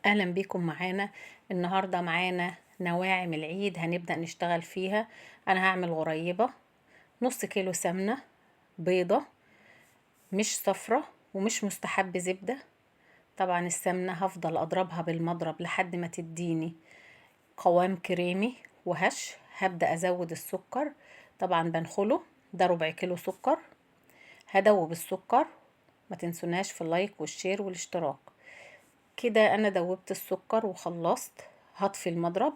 اهلا بيكم معانا. النهارده معانا نواعم العيد هنبدأ نشتغل فيها. انا هعمل غريبة نص كيلو سمنة بيضة، مش صفرة ومش مستحب زبدة. طبعا السمنة هفضل اضربها بالمضرب لحد ما تديني قوام كريمي وهش. هبدأ ازود السكر، طبعا بنخله، ده ربع كيلو سكر. هدوب السكر، ما تنسوناش في اللايك والشير والاشتراك. كده انا دوبت السكر وخلصت. هطفي المضرب،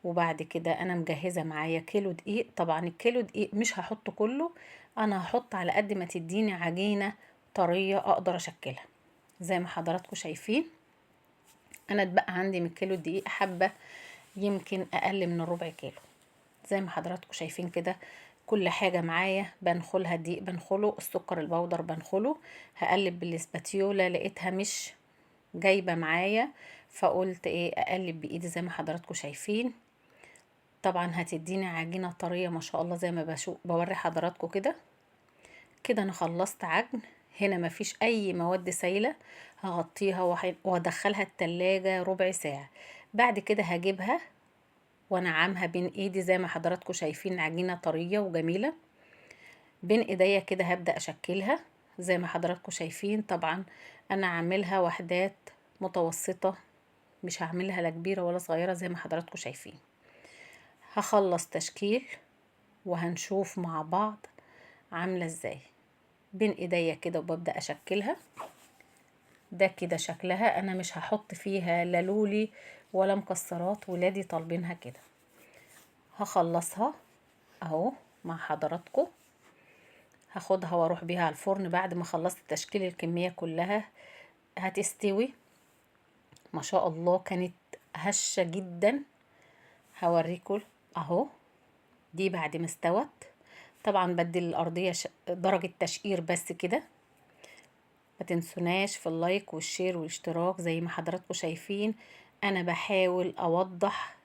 وبعد كده انا مجهزة معايا كيلو دقيق. طبعا الكيلو دقيق مش هحطه كله، انا هحط على قد ما تديني عجينة طرية اقدر اشكلها. زي ما حضراتكم شايفين انا اتبقى عندي من الكيلو دقيق حبة، يمكن اقل من الربع كيلو. زي ما حضراتكم شايفين كده كل حاجة معايا بنخلها. الدقيق بنخله، السكر البودر بنخله. هقلب بالاسباتيولا، لقيتها مش جايبة معايا، فقلت ايه اقلب بايدي زي ما حضراتكم شايفين. طبعا هتديني عجينة طرية ما شاء الله زي ما بوري حضراتكم كده. كده انا خلصت عجن. هنا مفيش اي مواد سايلة. هغطيها وهدخلها التلاجة ربع ساعة. بعد كده هجيبها وانعمها بين ايدي زي ما حضراتكم شايفين، عجينة طرية وجميلة. بين ايديا كده هبدأ اشكلها زي ما حضراتكم شايفين. طبعا انا عاملها وحدات متوسطة، مش هعملها لا كبيرة ولا صغيرة زي ما حضراتكم شايفين. هخلص تشكيل وهنشوف مع بعض عاملة ازاي. بين ايديا كده وببدأ اشكلها. ده كده شكلها. انا مش هحط فيها لا لولي ولا مكسرات، ولادي طالبينها كده. هخلصها اهو مع حضراتكم. هاخدها واروح بيها على الفرن بعد ما خلصت تشكيل الكمية كلها. هتستوي ما شاء الله، كانت هشة جدا. هوريكم اهو، دي بعد ما استوت. طبعا بدي الارضية درجة تشقير بس كده. ما تنسوناش في اللايك والشير والاشتراك زي ما حضراتكم شايفين. انا بحاول اوضح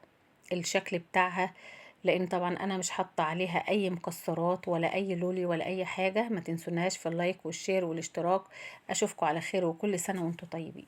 الشكل بتاعها، لان طبعا انا مش حاطه عليها اي مكسرات ولا اي لولي ولا اي حاجه. ما تنسوناش في اللايك والشير والاشتراك. اشوفكم على خير وكل سنه وانتم طيبين.